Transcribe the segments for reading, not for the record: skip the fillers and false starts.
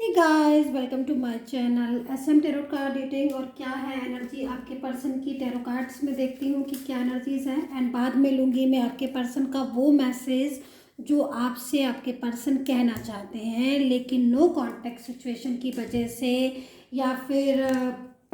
Hey guys, welcome to my channel SM tarot card reading. और क्या है energy आपके पर्सन की टैरो कार्ड्स में देखती हूँ कि क्या एनर्जीज हैं, एंड बाद में लूँगी मैं आपके पर्सन का वो मैसेज जो आपसे आपके पर्सन कहना चाहते हैं, लेकिन नो कॉन्टेक्ट सिचुएशन की वजह से या फिर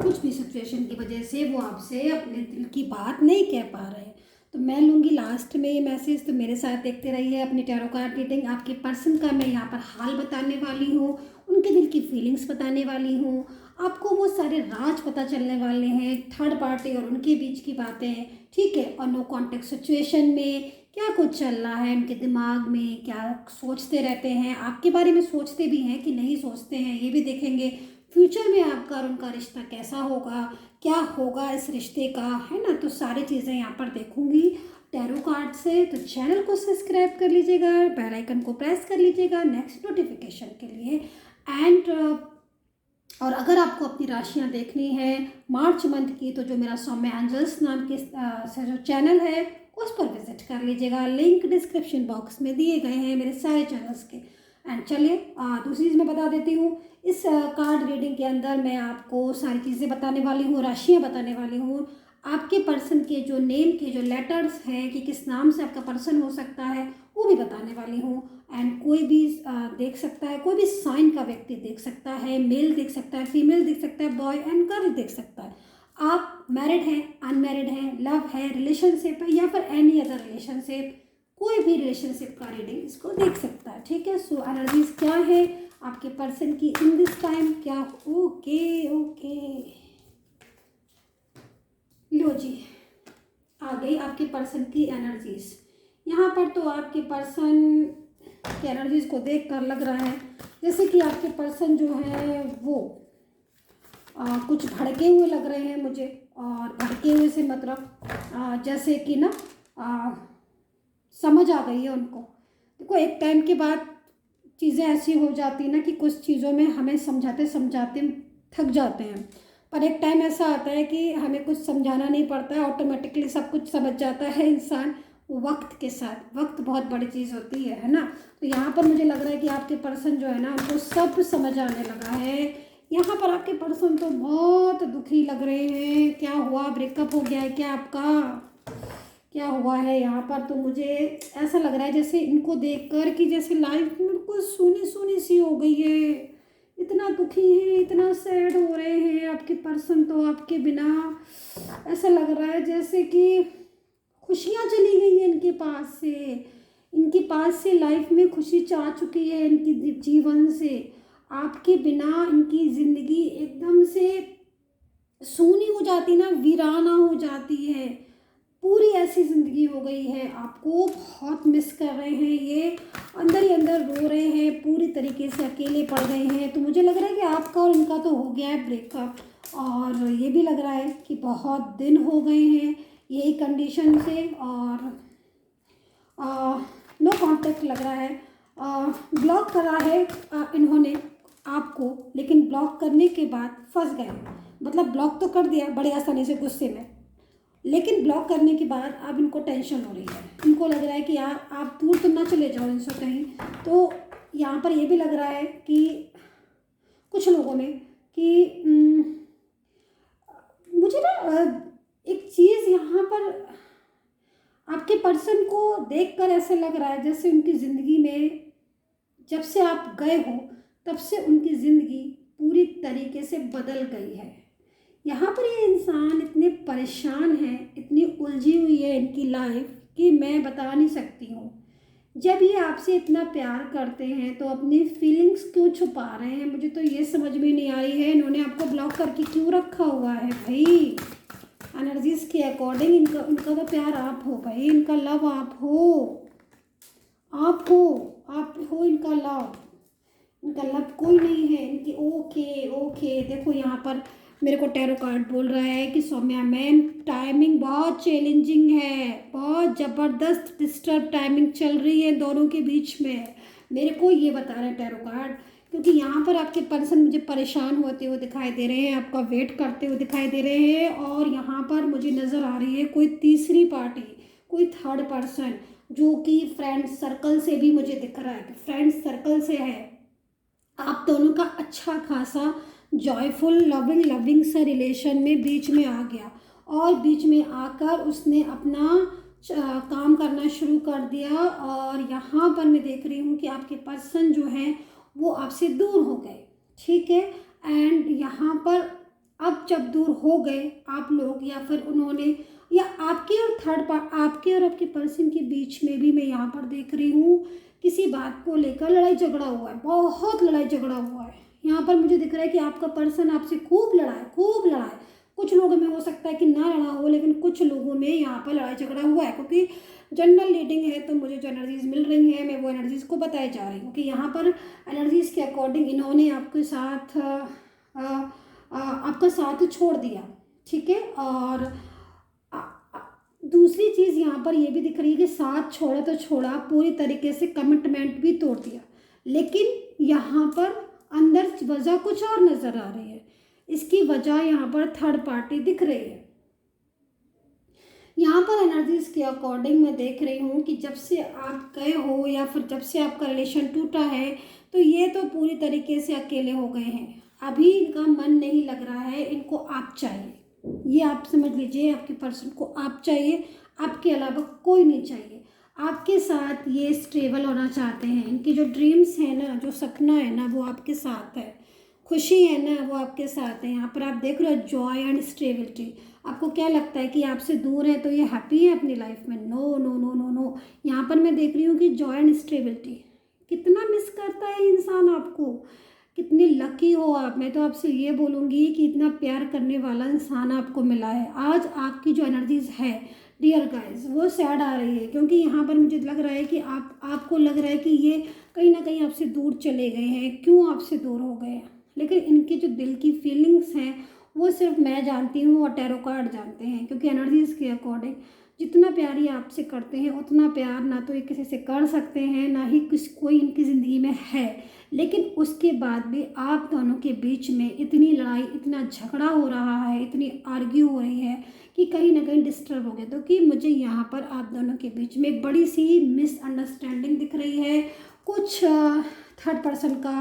कुछ भी सिचुएशन की वजह से वो आपसे अपने दिल की बात नहीं कह पा रहे हैं। तो मैं लूँगी लास्ट में ये मैसेज, तो मेरे साथ देखते रहिए अपनी टैरो कार्ड रीडिंग। आपके पर्सन का मैं यहाँ पर हाल बताने वाली हूँ, उनके दिल की फीलिंग्स बताने वाली हूँ, आपको वो सारे राज पता चलने वाले हैं, थर्ड पार्टी और उनके बीच की बातें, ठीक है। और नो कॉन्टेक्ट सिचुएशन में क्या कुछ चल रहा है उनके दिमाग में, क्या सोचते रहते हैं, आपके बारे में सोचते भी हैं कि नहीं सोचते हैं, ये भी देखेंगे। फ्यूचर में आपका और उनका रिश्ता कैसा होगा, क्या होगा इस रिश्ते का, है ना। तो सारी चीज़ें यहाँ पर देखूंगी टैरो कार्ड से। तो चैनल को सब्सक्राइब कर लीजिएगा, बेल आइकन को प्रेस कर लीजिएगा नेक्स्ट नोटिफिकेशन के लिए। एंड और अगर आपको अपनी राशियां देखनी है मार्च मंथ की, तो जो मेरा सौम्य एंजल्स नाम के से जो चैनल है उस पर विजिट कर लीजिएगा। लिंक डिस्क्रिप्शन बॉक्स में दिए गए हैं मेरे सारे चैनल्स के। एंड चलिए दूसरी चीज़ मैं बता देती हूँ। इस कार्ड रीडिंग के अंदर मैं आपको सारी चीज़ें बताने वाली हूँ, राशियाँ बताने वाली हूँ। आपके पर्सन के जो नेम के जो लेटर्स हैं कि किस नाम से आपका पर्सन हो सकता है वो भी बताने वाली हूँ। एंड कोई भी देख सकता है, कोई भी साइन का व्यक्ति देख सकता है, मेल देख सकता है, फीमेल देख सकता है, बॉय एंड गर्ल देख सकता है। आप मैरिड हैं, अनमैरिड हैं, लव है, रिलेशनशिप है, या फिर एनी अदर रिलेशनशिप, कोई भी रिलेशनशिप का रीडिंग इसको देख सकता है, ठीक है। सो एनर्जीज क्या है आपके पर्सन की इन दिस टाइम, क्या। ओके ओके, लो जी, आ गई आपके पर्सन की एनर्जीज यहाँ पर। तो आपके पर्सन की एनर्जीज को देख कर लग रहा है जैसे कि आपके पर्सन जो है वो कुछ भड़के हुए लग रहे हैं मुझे। और भड़के हुए से मतलब जैसे कि ना समझ आ गई है उनको। देखो, एक टाइम के बाद चीज़ें ऐसी हो जाती ना कि कुछ चीज़ों में हमें समझाते समझाते थक जाते हैं, पर एक टाइम ऐसा आता है कि हमें कुछ समझाना नहीं पड़ता है, ऑटोमेटिकली सब कुछ समझ जाता है इंसान वक्त के साथ। वक्त बहुत बड़ी चीज़ होती है ना। तो यहाँ पर मुझे लग रहा है कि आपके पर्सन जो है ना उनको सब समझ आने लगा है। यहाँ पर आपके पर्सन तो बहुत दुखी लग रहे हैं। क्या हुआ, ब्रेकअप हो गया है क्या आपका, क्या हुआ है यहाँ पर। तो मुझे ऐसा लग रहा है जैसे इनको देखकर कि जैसे लाइफ में बिल्कुल सूनी सूनी सी हो गई है, इतना दुखी है, इतना सैड हो रहे हैं आपके पर्सन। तो आपके बिना ऐसा लग रहा है जैसे कि खुशियाँ चली गई हैं इनके पास से, इनके पास से लाइफ में खुशी जा चुकी है इनकी जीवन से। आपके बिना इनकी ज़िंदगी एकदम से सूनी हो जाती ना, वीराना हो जाती है, पूरी ऐसी ज़िंदगी हो गई है। आपको बहुत मिस कर रहे हैं, ये अंदर ही अंदर रो रहे हैं, पूरी तरीके से अकेले पड़ गए हैं। तो मुझे लग रहा है कि आपका और इनका तो हो गया है ब्रेकअप, और ये भी लग रहा है कि बहुत दिन हो गए हैं यही कंडीशन से। और नो कांटेक्ट लग रहा है, ब्लॉक करा है इन्होंने आपको, लेकिन ब्लॉक करने के बाद फंस गए। मतलब ब्लॉक तो कर दिया बड़े आसानी से गुस्से में, लेकिन ब्लॉक करने के बाद अब इनको टेंशन हो रही है। इनको लग रहा है कि यार आप दूर तो ना चले जाओ इनसे कहीं। तो यहाँ पर ये भी लग रहा है कि कुछ लोगों में कि मुझे ना एक चीज़ यहाँ पर आपके पर्सन को देखकर ऐसे लग रहा है जैसे उनकी ज़िंदगी में जब से आप गए हो तब से उनकी ज़िंदगी पूरी तरीके से बदल गई है। यहाँ पर ये इंसान इतने परेशान हैं, इतनी उलझी हुई है इनकी लाइफ कि मैं बता नहीं सकती हूँ। जब ये आपसे इतना प्यार करते हैं तो अपनी फीलिंग्स क्यों छुपा रहे हैं, मुझे तो ये समझ में नहीं आ रही है। इन्होंने आपको ब्लॉक करके क्यों रखा हुआ है भाई। एनर्जीज के अकॉर्डिंग इनका इनका तो प्यार आप हो भाई, इनका लव आप हो, आप हो, आप हो इनका लव। इनका लव कोई नहीं है इनकी। ओके ओके, देखो यहाँ पर मेरे को टैरो कार्ड बोल रहा है कि सौम्या मैम टाइमिंग बहुत चैलेंजिंग है, बहुत ज़बरदस्त डिस्टर्ब टाइमिंग चल रही है दोनों के बीच में। मेरे को ये बता रहे हैं टैरो कार्ड, क्योंकि यहाँ पर आपके पर्सन मुझे परेशान होते हुए दिखाई दे रहे हैं, आपका वेट करते हुए दिखाई दे रहे हैं। और यहाँ पर मुझे नज़र आ रही है कोई तीसरी पार्टी, कोई थर्ड पर्सन, जो कि फ्रेंड सर्कल से भी मुझे दिख रहा है, फ्रेंड सर्कल से है। आप दोनों का अच्छा खासा जॉयफुल लविंग सा रिलेशन में बीच में आ गया, और बीच में आकर उसने अपना काम करना शुरू कर दिया। और यहाँ पर मैं देख रही हूँ कि आपके पर्सन जो हैं वो आपसे दूर हो गए, ठीक है। एंड यहाँ पर अब जब दूर हो गए आप लोग, या फिर उन्होंने, या आपके और आपके और आपके पर्सन के बीच में भी मैं यहाँ पर देख रही हूँ किसी बात को लेकर लड़ाई झगड़ा हुआ है, बहुत लड़ाई झगड़ा हुआ है। यहाँ पर मुझे दिख रहा है कि आपका पर्सन आपसे खूब लड़ा है, खूब लड़ा है। कुछ लोगों में हो सकता है कि ना लड़ा हो, लेकिन कुछ लोगों में यहाँ पर लड़ाई झगड़ा हुआ है, क्योंकि जनरल रीडिंग है तो मुझे जो एनर्जीज मिल रही है मैं वो एनर्जीज को बताई जा रही हूँ कि यहाँ पर एनर्जीज के अकॉर्डिंग इन्होंने आपके साथ आपका साथ छोड़ दिया, ठीक है। और दूसरी चीज़ यहाँ पर ये भी दिख रही है कि साथ छोड़ा तो छोड़ा, पूरी तरीके से कमिटमेंट भी तोड़ दिया, लेकिन यहाँ पर अंदर वजह कुछ और नज़र आ रही है। इसकी वजह यहाँ पर थर्ड पार्टी दिख रही है। यहाँ पर एनर्जीज के अकॉर्डिंग मैं देख रही हूँ कि जब से आप गए हो या फिर जब से आपका रिलेशन टूटा है, तो ये तो पूरी तरीके से अकेले हो गए हैं। अभी इनका मन नहीं लग रहा है, इनको आप चाहिए, ये आप समझ लीजिए। आपके पर्सन को आप चाहिए, आपके अलावा कोई नहीं चाहिए। आपके साथ ये स्टेबल होना चाहते हैं। इनकी जो ड्रीम्स है ना, जो सपना है ना, वो आपके साथ है। खुशी है ना, वो आपके साथ है। यहाँ पर आप देख रहे हो जॉय एंड स्टेबिलिटी। आपको क्या लगता है कि आपसे दूर है तो ये हैप्पी है अपनी लाइफ में? No no no no no. यहाँ पर मैं देख रही हूँ कि जॉय एंड स्टेबिलिटी। कितना मिस करता है इंसान आपको, कितने लकी हो आप। मैं तो आपसे ये बोलूँगी कि इतना प्यार करने वाला इंसान आपको मिला है। आज आपकी जो एनर्जीज है डियर गाइस, वो सैड आ रही है, क्योंकि यहाँ पर मुझे लग रहा है कि आपको लग रहा है कि ये कहीं ना कहीं आपसे दूर चले गए हैं। क्यों आपसे दूर हो गए हैं? लेकिन इनके जो दिल की फीलिंग्स हैं वो सिर्फ मैं जानती हूँ और टैरो कार्ड जानते हैं, क्योंकि एनर्जीज के अकॉर्डिंग जितना प्यार ये आपसे करते हैं उतना प्यार ना तो ये किसी से कर सकते हैं, ना ही कोई इनकी ज़िंदगी में है। लेकिन उसके बाद भी आप दोनों के बीच में इतनी लड़ाई, इतना झगड़ा हो रहा है, इतनी आर्ग्यू हो रही है कि कहीं ना कहीं डिस्टर्ब हो गए। तो कि मुझे यहाँ पर आप दोनों के बीच में एक बड़ी सी मिसअंडरस्टैंडिंग दिख रही है। कुछ थर्ड पर्सन का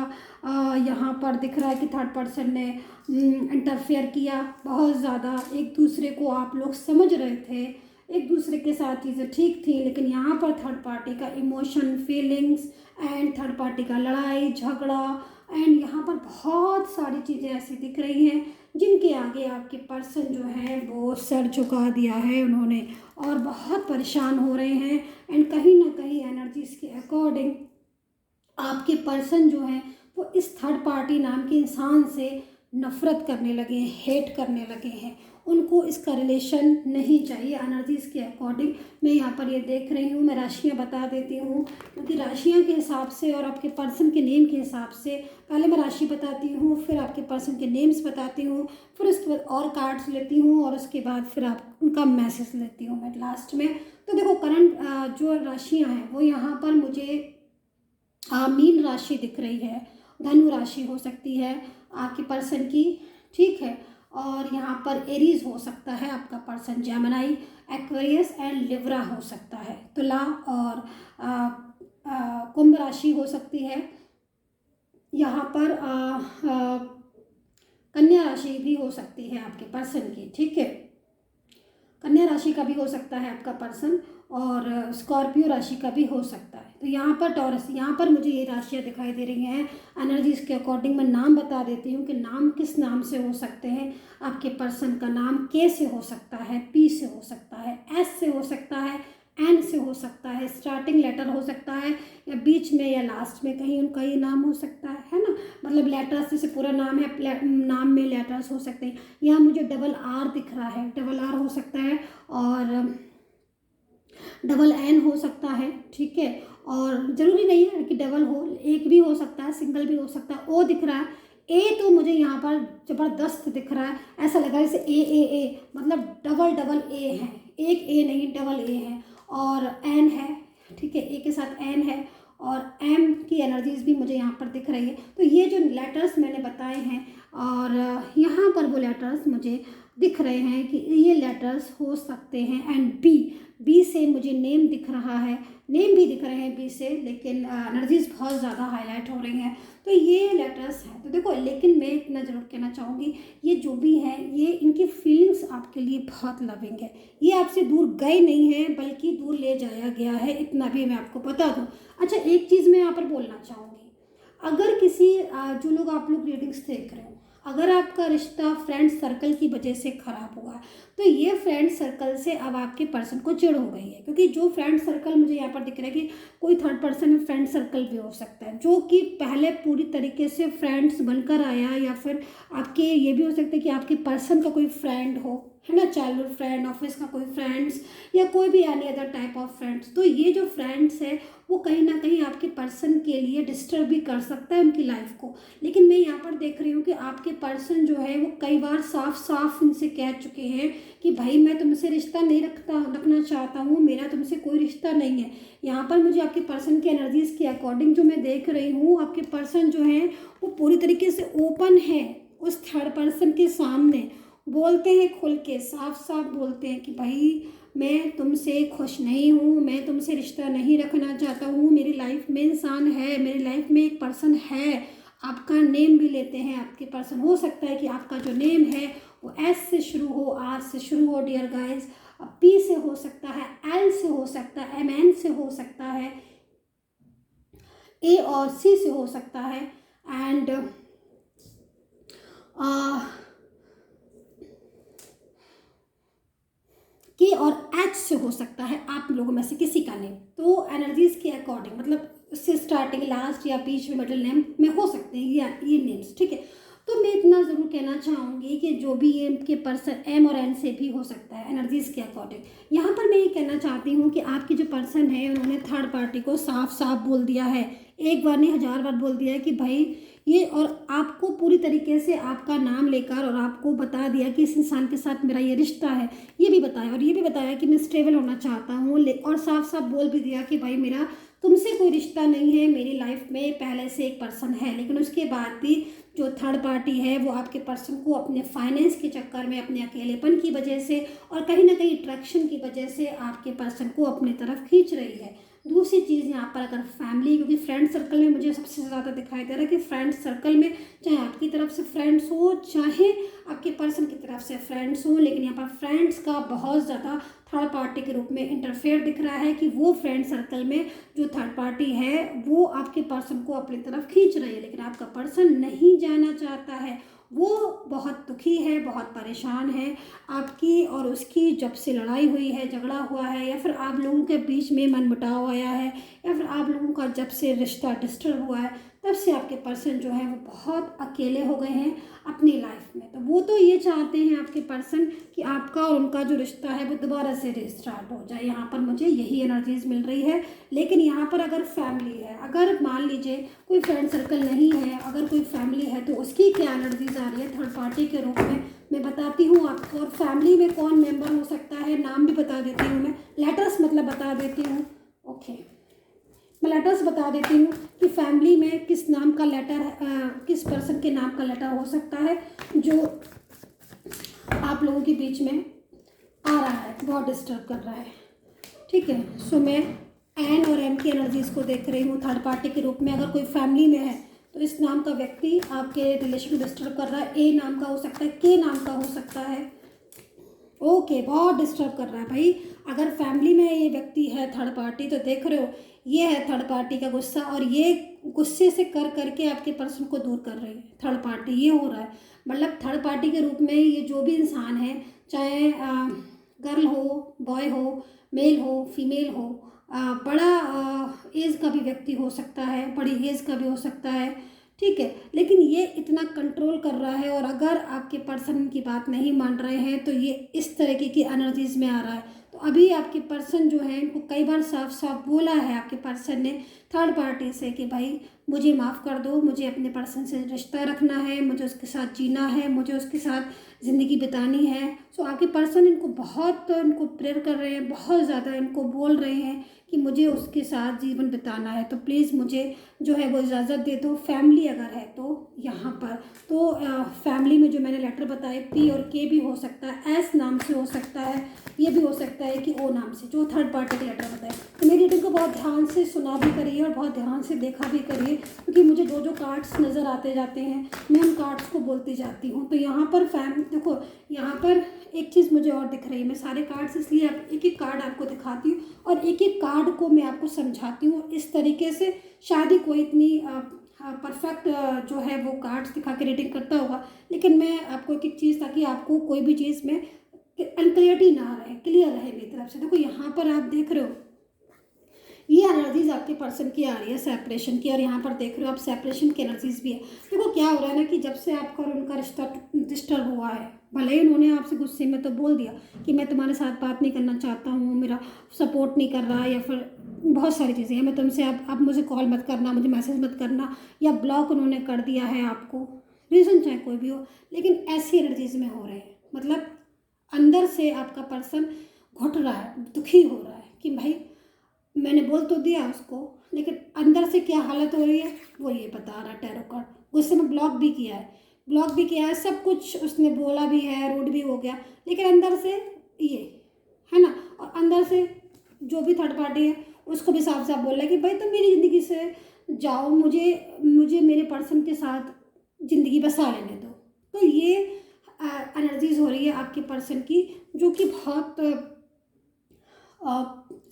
यहाँ पर दिख रहा है कि थर्ड पर्सन ने इंटरफेयर किया बहुत ज़्यादा। एक दूसरे को आप लोग समझ रहे थे, एक दूसरे के साथ चीज़ें ठीक थी, लेकिन यहाँ पर थर्ड पार्टी का emotion, feelings and third party का लड़ाई झगड़ा एंड यहाँ पर बहुत सारी चीज़ें ऐसी दिख रही हैं जिनके आगे आपके पर्सन जो है वो सर झुका दिया है उन्होंने, और बहुत परेशान हो रहे हैं। एंड कहीं ना कहीं एनर्जीज के अकॉर्डिंग आपके पर्सन जो है वो इस थर्ड पार्टी नाम के इंसान से नफ़रत करने लगे हैं, हेट करने लगे हैं। उनको इसका रिलेशन नहीं चाहिए। एनर्जीज़ के अकॉर्डिंग मैं यहाँ पर ये देख रही हूँ। मैं राशियाँ बता देती हूँ, क्योंकि राशियाँ के हिसाब से और आपके पर्सन के नेम के हिसाब से पहले मैं राशि बताती हूँ, फिर आपके पर्सन के नेम्स बताती हूँ, फिर उसके बाद और कार्ड्स लेती हूँ, और उसके बाद फिर आप उनका मैसेज लेती हूँ मैं लास्ट में। तो देखो करंट जो राशियाँ हैं वो यहाँ पर मुझे मीन राशि दिख रही है, धनु राशि हो सकती है आपके पर्सन की, ठीक है। और यहाँ पर एरीज हो सकता है आपका person, Gemini, Aquarius and Libra हो सकता है, तुला और कुंभ राशि हो सकती है। यहाँ पर कन्या राशि भी हो सकती है आपके पर्सन की, ठीक है। कन्या राशि का भी हो सकता है आपका पर्सन, और स्कॉर्पियो राशि का भी हो सकता है। तो यहाँ पर टॉरस, यहाँ पर मुझे ये राशियाँ दिखाई दे रही हैं। एनर्जीज के अकॉर्डिंग मैं नाम बता देती हूँ कि नाम किस नाम से हो सकते हैं। आपके पर्सन का नाम के से हो सकता है, पी से हो सकता है, एस से हो सकता है, एन से हो सकता है, स्टार्टिंग लेटर हो सकता है, या बीच में या लास्ट में कहीं उनका ये नाम हो सकता है ना। मतलब लेटर्स जैसे पूरा नाम है, नाम में लेटर्स हो सकते हैं। यहाँ मुझे डबल आर दिख रहा है, डबल आर हो सकता है, और डबल एन हो सकता है, ठीक है। और ज़रूरी नहीं है कि डबल हो, एक भी हो सकता है, सिंगल भी हो सकता है। ओ दिख रहा है, ए तो मुझे यहाँ पर ज़बरदस्त दिख रहा है। ऐसा लग रहा है जैसे ए मतलब डबल डबल ए है, एक ए नहीं डबल ए है, और एन है, ठीक है, ए के साथ एन है, और एम की एनर्जीज भी मुझे यहाँ पर दिख रही है। तो ये जो लेटर्स मैंने बताए हैं, और यहाँ पर वो लेटर्स मुझे दिख रहे हैं कि ये लेटर्स हो सकते हैं। एंड बी से मुझे नेम दिख रहा है, नेम भी दिख रहे हैं बी से, लेकिन एनर्जीज बहुत ज़्यादा हाईलाइट हो रही हैं। तो ये लेटर्स हैं। तो देखो, लेकिन मैं इतना ज़रूर कहना चाहूँगी, ये जो भी हैं, ये इनकी फीलिंग्स आपके लिए बहुत लविंग है। ये आपसे दूर गए नहीं हैं, बल्कि दूर ले जाया गया है, इतना भी मैं आपको बता दूँ। अच्छा, एक चीज़ मैं यहाँ पर बोलना चाहूँगी, अगर किसी जो लोग आप लोग रीडिंग्स देख रहे हो, अगर आपका रिश्ता फ्रेंड सर्कल की वजह से ख़राब हुआ, तो ये फ्रेंड सर्कल से अब आपके पर्सन को चिढ़ हो गई है। क्योंकि जो फ्रेंड सर्कल मुझे यहाँ पर दिख रहा है कि कोई थर्ड पर्सन में फ्रेंड सर्कल भी हो सकता है, जो कि पहले पूरी तरीके से फ्रेंड्स बनकर आया, या फिर आपके ये भी हो सकता है कि आपके पर्सन का कोई फ्रेंड हो, है ना, चाइल्डहुड फ्रेंड, ऑफिस का कोई फ्रेंड्स, या कोई भी any other type of friends. तो ये जो फ्रेंड्स है वो कहीं ना कहीं आपके पर्सन के लिए डिस्टर्ब भी कर सकता है उनकी लाइफ को। लेकिन मैं यहाँ पर देख रही हूँ कि आपके पर्सन जो है वो कई बार साफ साफ उनसे कह चुके हैं कि भाई मैं तुमसे रिश्ता नहीं रखना चाहता हूँ, मेरा तुमसे कोई रिश्ता नहीं है। यहाँ पर मुझे आपके पर्सन की एनर्जीज के अकॉर्डिंग जो मैं देख रही हूँ, आपके पर्सन जो है वो पूरी तरीके से ओपन है उस थर्ड पर्सन के सामने, बोलते हैं खुल के, साफ साफ बोलते हैं कि भाई मैं तुमसे खुश नहीं हूँ, मैं तुमसे रिश्ता नहीं रखना चाहता हूँ, मेरी लाइफ में इंसान है, मेरी लाइफ में एक पर्सन है। आपका नेम भी लेते हैं आपके पर्सन। हो सकता है कि आपका जो नेम है वो एस से शुरू हो, आर से शुरू हो डियर गाइस, पी से हो सकता है, एल से हो सकता है, एम एन से हो सकता है, ए और सी से हो सकता है, एंड के और एच से हो सकता है आप लोगों में से किसी का नेम। तो एनर्जीज के अकॉर्डिंग, मतलब उससे स्टार्टिंग, लास्ट या बीच में, मिडिल नेम में हो सकते हैं ये नेम्स, ठीक है। तो मैं इतना ज़रूर कहना चाहूँगी कि जो भी ये के पर्सन एम और एन से भी हो सकता है एनर्जीज के अकॉर्डिंग। यहाँ पर मैं ये कहना चाहती हूँ कि आपके जो पर्सन है उन्होंने थर्ड पार्टी को साफ साफ बोल दिया है, एक बार नहीं 1000 बार बोल दिया है कि भाई ये, और आपको पूरी तरीके से आपका नाम लेकर और आपको बता दिया कि इस इंसान के साथ मेरा ये रिश्ता है, ये भी बताया, और ये भी बताया कि मैं स्टेबल होना चाहता हूँ, और साफ साफ बोल भी दिया कि भाई मेरा तुमसे कोई रिश्ता नहीं है, मेरी लाइफ में पहले से एक पर्सन है। लेकिन उसके बाद भी जो थर्ड पार्टी है वो आपके पर्सन को अपने फाइनेंस के चक्कर में, अपने अकेलेपन की वजह से, और कहीं ना कहीं अट्रैक्शन की वजह से आपके पर्सन को अपनी तरफ खींच रही है। दूसरी चीज़ यहाँ पर अगर फैमिली, क्योंकि फ्रेंड सर्कल में मुझे सबसे ज़्यादा दिखाई दे रहा है कि फ्रेंड सर्कल में चाहे आपकी तरफ से फ्रेंड्स हो, चाहे आपके पर्सन की तरफ से फ्रेंड्स हो, लेकिन यहाँ पर फ्रेंड्स का बहुत ज़्यादा थर्ड पार्टी के रूप में इंटरफेयर दिख रहा है कि वो फ्रेंड सर्कल में जो थर्ड पार्टी है वो आपके पर्सन को अपनी तरफ खींच रही है, लेकिन आपका पर्सन नहीं जाना चाहता है। वो बहुत दुखी है, बहुत परेशान है। आपकी और उसकी जब से लड़ाई हुई है, झगड़ा हुआ है, या फिर आप लोगों के बीच में मनमुटाव आया है, या फिर आप लोगों का जब से रिश्ता डिस्टर्ब हुआ है, तब से आपके पर्सन जो है वो बहुत अकेले हो गए हैं अपनी लाइफ में। तो वो तो ये चाहते हैं आपके पर्सन कि आपका और उनका जो रिश्ता है वो दोबारा से रिस्टार्ट हो जाए। यहाँ पर मुझे यही एनर्जीज मिल रही है। लेकिन यहाँ पर अगर फैमिली है, अगर मान लीजिए कोई फ्रेंड सर्कल नहीं है, अगर कोई फैमिली है, तो उसकी क्या एनर्जीज आ रही है थर्ड पार्टी के रूप में मैं बताती हूँ आपको। और फैमिली में कौन मेंबर हो सकता है, नाम भी बता देती हूँ मैं, लेटर्स मतलब बता देती हूँ। ओके, मैं लेटर्स बता देती हूँ कि फैमिली में किस नाम का लेटर, किस पर्सन के नाम का लेटर हो सकता है जो आप लोगों के बीच में आ रहा है, बहुत डिस्टर्ब कर रहा है, ठीक है। सो मैं एन और एम की एनर्जीज को देख रही हूँ थर्ड पार्टी के रूप में। अगर कोई फैमिली में है तो इस नाम का व्यक्ति आपके रिलेशन को डिस्टर्ब कर रहा है। ए नाम का हो सकता है, के नाम का हो सकता है। ओके, बहुत डिस्टर्ब कर रहा है भाई। अगर फैमिली में ये व्यक्ति है थर्ड पार्टी, तो देख रहे हो ये है थर्ड पार्टी का गुस्सा, और ये गुस्से से कर करके आपके पर्सन को दूर कर रही है थर्ड पार्टी। ये हो रहा है, मतलब थर्ड पार्टी के रूप में ये जो भी इंसान है, चाहे गर्ल हो, बॉय हो, मेल हो, फीमेल हो, बड़ा एज का भी व्यक्ति हो सकता है, बड़ी एज का भी हो सकता है, ठीक है। लेकिन ये इतना कंट्रोल कर रहा है, और अगर आपके पर्सन की बात नहीं मान रहे हैं तो ये इस तरीके की एनर्जीज में आ रहा है। तो अभी आपके पर्सन जो है इनको कई बार साफ साफ बोला है आपके पर्सन ने थर्ड पार्टी से कि भाई मुझे माफ़ कर दो, मुझे अपने पर्सन से रिश्ता रखना है, मुझे उसके साथ जीना है, मुझे उसके साथ ज़िंदगी बितानी है। सो आपके पर्सन इनको बहुत इनको प्रेयर कर रहे हैं, बहुत ज़्यादा इनको बोल रहे हैं कि मुझे उसके साथ जीवन बिताना है, तो प्लीज़ मुझे जो है वो इजाज़त दे दो। फैमिली अगर है तो यहाँ यहाँ पर। तो फैमिली में जो मैंने लेटर बताए P और K भी हो सकता है, S नाम से हो सकता है, ये भी हो सकता है कि O नाम से, जो थर्ड पार्टी के लेटर बताए। तो मेरी रीडिंग को बहुत ध्यान से सुना भी करिए और बहुत ध्यान से देखा भी करिए, क्योंकि मुझे जो जो कार्ड्स नज़र आते जाते हैं मैं उन कार्ड्स को बोलती जाती हूँ। तो यहाँ पर देखो, यहाँ पर एक चीज़ मुझे और दिख रही है। मैं सारे कार्ड्स इसलिए एक एक कार्ड आपको दिखाती हूँ और एक एक कार्ड को मैं आपको समझाती हूँ इस तरीके से। शायद ही कोई इतनी परफेक्ट जो है वो कार्ड्स दिखा के रीडिंग करता होगा, लेकिन मैं आपको एक एक चीज़, ताकि आपको कोई भी चीज़ में अनक्लियरिटी ना रहे, क्लियर रहे मेरी तरफ से। देखो यहाँ पर आप देख रहे हो, ये एनर्जीज आपके पर्सन की आ रही है सेपरेशन की, और यहाँ पर देख रहे हो आप सेपरेशन की एनर्जीज भी है। देखो क्या हो रहा है ना कि जब से आपका और उनका रिश्ता डिस्टर्ब हुआ है, भले ही उन्होंने आपसे गुस्से में तो बोल दिया कि मैं तुम्हारे साथ बात नहीं करना चाहता हूँ, मेरा सपोर्ट नहीं कर रहा, या फिर बहुत सारी चीज़ें हैं, मैं तुमसे अब मुझे कॉल मत करना, मुझे मैसेज मत करना, या ब्लॉक उन्होंने कर दिया है आपको, रीज़न चाहे कोई भी हो, लेकिन ऐसी एनर्जीज में हो रहे हैं। मतलब अंदर से आपका पर्सन घुट रहा है, दुखी हो रहा है कि भाई मैंने बोल तो दिया उसको, लेकिन अंदर से क्या हालत हो रही है वो ये बता रहा है टैरो कार्ड। गुस्से में ब्लॉक भी किया है, सब कुछ उसने बोला भी है, रूड भी हो गया, लेकिन अंदर से ये है ना। और अंदर से जो भी थर्ड पार्टी है उसको भी साफ साफ बोल रहा है कि भाई तुम मेरी ज़िंदगी से जाओ, मुझे मेरे पर्सन के साथ ज़िंदगी बसा लेने दो। तो ये एनर्जीज हो रही है आपके पर्सन की, जो कि बहुत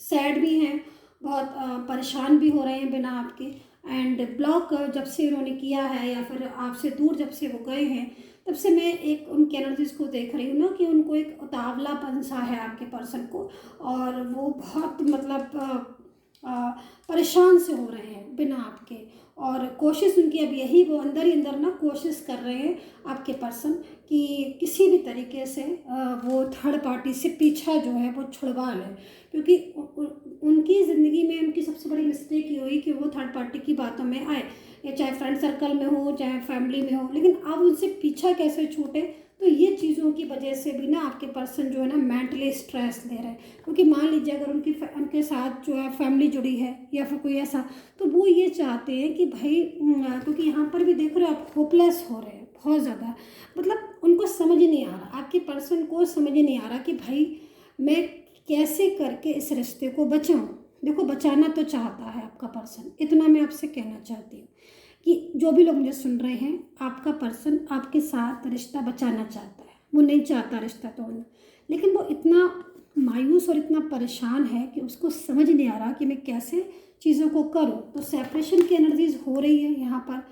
सैड भी हैं, बहुत परेशान भी हो रहे हैं बिना आपके। एंड ब्लॉक जब से उन्होंने किया है, या फिर आपसे दूर जब से वो गए हैं, तब से मैं एक उनकी एनर्जीज को देख रही हूँ ना कि उनको एक उतावलापन सा है आपके पर्सन को, और वो बहुत मतलब परेशान से हो रहे हैं बिना आपके। और कोशिश उनकी अब यही, वो अंदर ही अंदर ना कोशिश कर रहे हैं आपके पर्सन कि किसी भी तरीके से वो थर्ड पार्टी से पीछा जो है वो छुड़वा लें, क्योंकि उनकी ज़िंदगी में उनकी सबसे बड़ी मिस्टेक ये हुई कि वो थर्ड पार्टी की बातों में आए, या चाहे फ्रेंड सर्कल में हो चाहे फैमिली में हो, लेकिन अब उनसे पीछा कैसे छूटे। तो ये चीज़ों की वजह से भी ना आपके पर्सन जो है ना मेंटली स्ट्रेस ले रहे हैं, क्योंकि मान लीजिए अगर उनके साथ जो है फैमिली जुड़ी है या फिर कोई ऐसा, तो वो ये चाहते हैं कि भाई, क्योंकि यहाँ पर भी देख रहे हो आप होपलेस हो रहे हैं बहुत ज़्यादा। मतलब उनको समझ ही नहीं आ रहा, आपके पर्सन को समझ ही नहीं आ रहा कि भाई मैं कैसे करके इस रिश्ते को बचाऊं। देखो बचाना तो चाहता है आपका पर्सन, इतना मैं आपसे कहना चाहती हूँ कि जो भी लोग मुझे सुन रहे हैं, आपका पर्सन आपके साथ रिश्ता बचाना चाहता है, वो नहीं चाहता रिश्ता तोड़ना, लेकिन वो इतना मायूस और इतना परेशान है कि उसको समझ नहीं आ रहा कि मैं कैसे चीज़ों को करूं। तो सेपरेशन की एनर्जीज हो रही है यहाँ पर,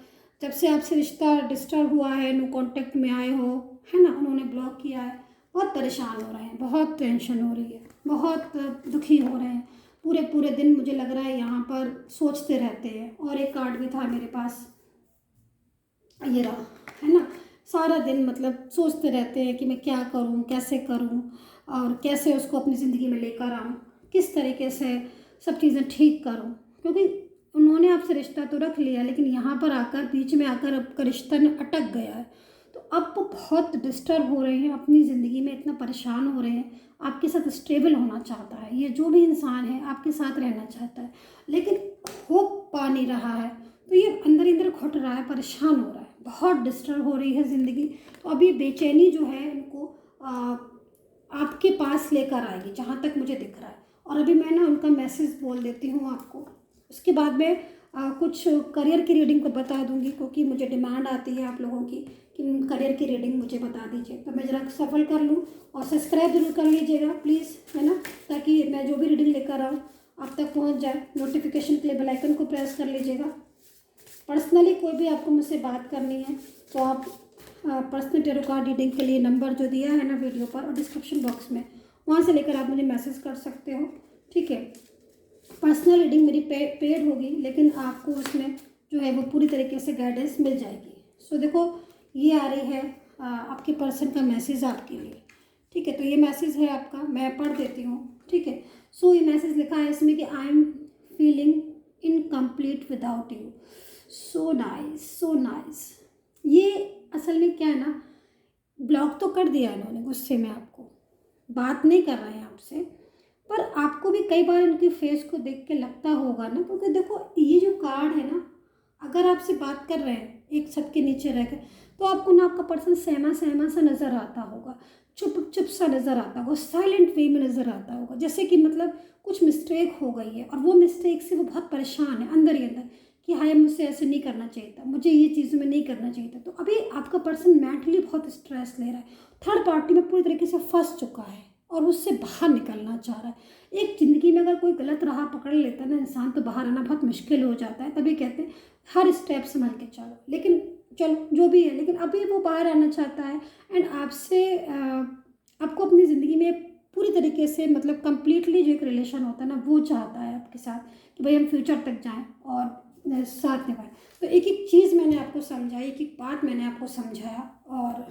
जब से आपसे रिश्ता डिस्टर्ब हुआ है, नो कांटेक्ट में आए हो, है ना, उन्होंने ब्लॉक किया है, बहुत परेशान हो रहे हैं, बहुत टेंशन हो रही है, बहुत दुखी हो रहे हैं। पूरे पूरे दिन मुझे लग रहा है यहाँ पर सोचते रहते हैं। और एक कार्ड भी था मेरे पास, ये रहा, है ना, सारा दिन मतलब सोचते रहते हैं कि मैं क्या करूँ, कैसे करूँ, और कैसे उसको अपनी ज़िंदगी में लेकर आऊँ, किस तरीके से सब चीज़ें ठीक करूँ। क्योंकि उन्होंने आपसे रिश्ता तो रख लिया, लेकिन यहाँ पर आकर बीच में आकर आपका रिश्ता न अटक गया है। तो अब वो बहुत डिस्टर्ब हो रहे हैं अपनी ज़िंदगी में, इतना परेशान हो रहे हैं, आपके साथ स्टेबल होना चाहता है, ये जो भी इंसान है आपके साथ रहना चाहता है, लेकिन हो पा नहीं रहा है। तो ये अंदर अंदर घुट रहा है, परेशान हो रहा है, बहुत डिस्टर्ब हो रही है ज़िंदगी। तो अभी बेचैनी जो है इनको आपके पास लेकर आएगी, जहाँ तक मुझे दिख रहा है। और अभी मैं ना उनका मैसेज बोल देती हूँ आपको, उसके बाद मैं कुछ करियर की रीडिंग को बता दूंगी, क्योंकि मुझे डिमांड आती है आप लोगों की कि करियर की रीडिंग मुझे बता दीजिए। तो मैं ज़रा सफल कर लूँ, और सब्सक्राइब जरूर कर लीजिएगा प्लीज़, है ना, ताकि मैं जो भी रीडिंग लेकर आऊँ आप तक पहुँच जाए। नोटिफिकेशन के लिए बेल आइकन को प्रेस कर लीजिएगा। पर्सनली कोई भी आपको मुझसे बात करनी है तो आप पर्सनल टैरो कार्ड रीडिंग के लिए नंबर जो दिया है ना वीडियो पर और डिस्क्रिप्शन बॉक्स में, वहाँ से लेकर आप मुझे मैसेज कर सकते हो, ठीक है। पर्सनल रीडिंग मेरी पेड होगी, लेकिन आपको उसमें जो है वो पूरी तरीके से गाइडेंस मिल जाएगी। सो देखो ये आ रही है आपके पर्सन का मैसेज आपके लिए, ठीक है। तो ये मैसेज है आपका, मैं पढ़ देती हूँ, ठीक है। सो ये मैसेज लिखा है इसमें कि I am feeling incomplete without you. So nice, so nice. ये असल में क्या है ना, ब्लॉक तो कर दिया इन्होंने गुस्से में, आपको बात नहीं कर रहे हैं आपसे, पर आपको भी कई बार इनके फेस को देख के लगता होगा ना, क्योंकि देखो ये जो कार्ड है ना, अगर आपसे बात कर रहे हैं, एक छत के नीचे रह के, तो आपको ना आपका पर्सन सहमा सहमा सा नज़र आता होगा, चुप चुप सा नज़र आता होगा, साइलेंट वे में नज़र आता होगा, जैसे कि मतलब कुछ मिस्टेक हो गई है और वो मिस्टेक से वो बहुत परेशान है अंदर ही अंदर कि हाय मुझसे ऐसे नहीं करना चाहिए था, मुझे ये चीज़ में नहीं करना चाहिए था। तो अभी आपका पर्सन मेंटली बहुत स्ट्रेस ले रहा है, थर्ड पार्टी में पूरी तरीके से फंस चुका है और उससे बाहर निकलना चाह रहा है। एक ज़िंदगी में अगर कोई गलत राह पकड़ लेता है ना इंसान, तो बाहर आना बहुत मुश्किल हो जाता है। तभी कहते हैं हर स्टेप संभल के चलो, लेकिन चलो जो भी है, लेकिन अभी वो बाहर आना चाहता है एंड आपसे आपको अपनी ज़िंदगी में पूरी तरीके से मतलब कंप्लीटली जो एक रिलेशन होता है ना वो चाहता है आपके साथ कि भाई हम फ्यूचर तक जाएं और साथ निभाएं। तो एक एक चीज़ मैंने आपको समझाई, एक एक बात मैंने आपको समझाया। और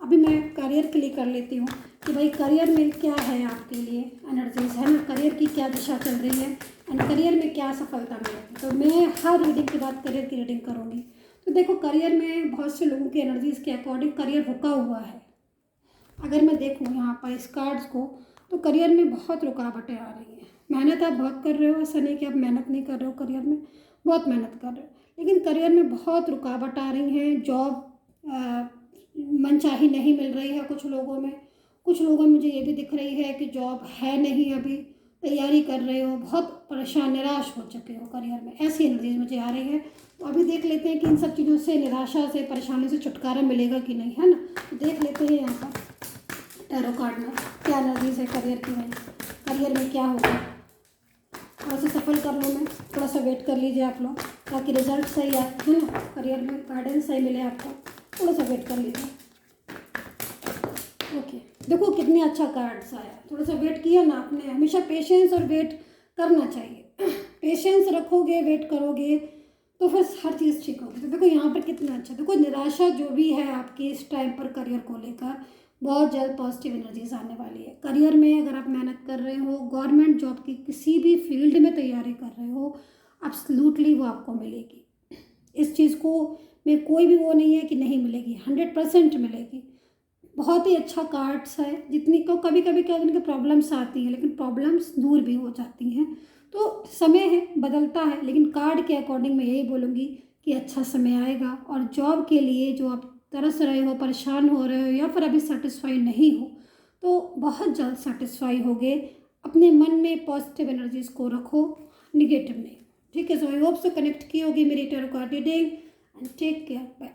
अभी मैं करियर के लिए कर लेती हूँ कि भाई करियर में क्या है आपके लिए एनर्जीज है ना, करियर की क्या दिशा चल रही है एंड करियर में क्या सफलता मिलेगी। तो मैं हर रीडिंग के बाद करियर की रीडिंग करूँगी। तो देखो करियर में बहुत से लोगों के एनर्जीज़ के अकॉर्डिंग करियर रुका हुआ है। अगर मैं देखूँ यहाँ पर इस कार्ड्स को, तो करियर में बहुत रुकावटें आ रही हैं। मेहनत आप बहुत कर रहे हो, ऐसा नहीं कि आप मेहनत नहीं कर रहे हो, करियर में बहुत मेहनत कर रहे हो, लेकिन करियर में बहुत रुकावट आ रही हैं। जॉब मनचाही नहीं मिल रही है कुछ लोगों में, कुछ लोगों में मुझे ये भी दिख रही है कि जॉब है नहीं, अभी तैयारी कर रहे हो, बहुत परेशान निराश हो चुके हो करियर में, ऐसी एनर्जीज मुझे आ रही है। तो अभी देख लेते हैं कि इन सब चीज़ों से, निराशा से, परेशानी से छुटकारा मिलेगा कि नहीं, है ना। देख लेते हैं यहाँ पर टैरो कार्ड में क्या एनर्जीज है करियर की, भाई करियर में क्या होगा। थोड़ा सा सफल कर लो, मैं थोड़ा सा वेट कर लीजिए आप लोग, ताकि रिजल्ट सही आए, है ना, करियर में गाइडेंस सही मिले आपको, थोड़ा सा वेट कर लीजिए। ओके, देखो कितने अच्छा कार्ड्स आया, थोड़ा सा वेट किया ना आपने। हमेशा पेशेंस और वेट करना चाहिए। पेशेंस रखोगे, वेट करोगे तो फिर हर चीज़ ठीक होगी। तो देखो यहाँ पर कितना अच्छा, देखो निराशा जो भी है आपकी इस टाइम पर करियर को लेकर, बहुत जल्द पॉजिटिव एनर्जीज आने वाली है। करियर में अगर आप मेहनत कर रहे हो, गवर्नमेंट जॉब की किसी भी फील्ड में तैयारी कर रहे हो, एब्सोल्युटली वो आपको मिलेगी। इस चीज़ को में कोई भी वो नहीं है कि नहीं मिलेगी, 100% मिलेगी। बहुत ही अच्छा कार्ड्स है। जितनी को कभी कभी क्या उनकी प्रॉब्लम्स आती हैं, लेकिन प्रॉब्लम्स दूर भी हो जाती हैं। तो समय है, बदलता है, लेकिन कार्ड के अकॉर्डिंग मैं यही बोलूँगी कि अच्छा समय आएगा। और जॉब के लिए जो आप तरस रहे हो, परेशान हो रहे हो या फिर अभी सेटिस्फाई नहीं हो, तो बहुत जल्द सेटिस्फाई होगे। अपने मन में पॉजिटिव एनर्जीज को रखो, निगेटिव नहीं। ठीक है, सो आई होप सो कनेक्ट की होगी मेरी tarot card reading and take care, bye.